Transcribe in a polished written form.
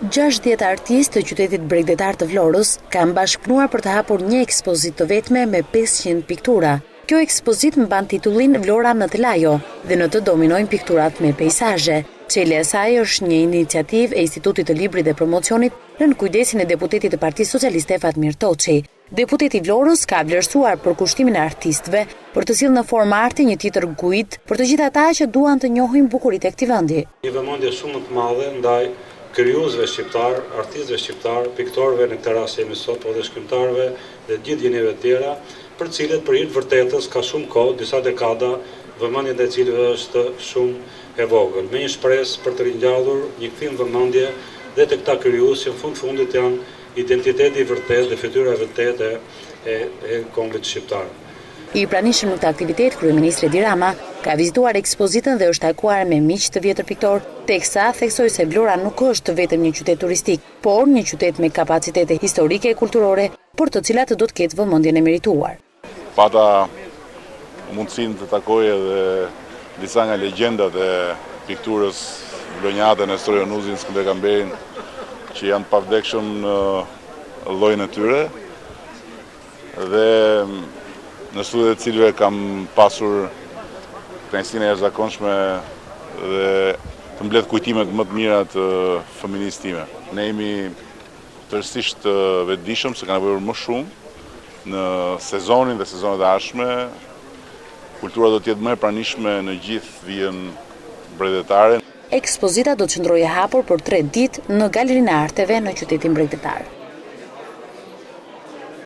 60 artistë të qytetit bregdetar të Vlorës kanë bashkëpunuar për të hapur një ekspozit të vetme me 500 piktura. Kjo ekspozit mban titullin Vlora në Telajo dhe në të dominojnë pikturat me peizazhe. Çelja e saj është një iniciativë e Institutit të Librit dhe Promocionit nën kujdesin e deputetit të Partisë Socialiste Fatmir Toçi. Deputeti i Vlorës ka vlerësuar përkushtimin e artistëve për të sjellë në formë arti një tjetër gujt për të gjithë ata që duan të njohin bukuritë e këtij vendi. Një vëmendje shumë të madhe ndaj krijuesve shqiptar, artistëve shqiptar, piktorëve në këtë rast jemi sot, po dhe shkrimtarëve dhe gjithë gjenjeve të tjera, për cilët për hir të vërtetës ka shumë kohë, disa dekada, vëmendja ndaj cilëve është shumë e vogël. Me një shpresë për të ringjallur një kthim vëmendje dhe të këta krijues që në fundit janë identiteti i vërtetë dhe fytyra e vërtetë e kombit shqiptar. I pranishëm në këtë aktivitet, kryeministri Edi Rama ka vizituar ekspozitën dhe është takuar me miq të vjetër piktor, teksa theksoi se Vlora nuk është vetëm një qytet turistik, por një qytet me kapacitete historike e kulturore, për të cilat do të ketë vëmendjen e merituar. Pata mundësinë të takoj edhe disa nga legjendat e pikturës vlonjate në Storionuzin, Skënderkamberin, që janë pavdekshëm në llojin e tyre dhe në studiet e cilëve kam pasur kënaqësinë e jashtëzakonshme dhe të mbledh kujtimet më të mira të fëminisë time. Ne jemi tërësisht vetëdijshëm se ka nevojë më shumë në sezonin dhe sezonet e ardhshme. Kultura do të jetë më e pranishme në gjithë vijën bregdetare. Ekspozita do të qëndrojë hapur për 3 ditë në Galerinë e Arteve në qytetin bregdetar.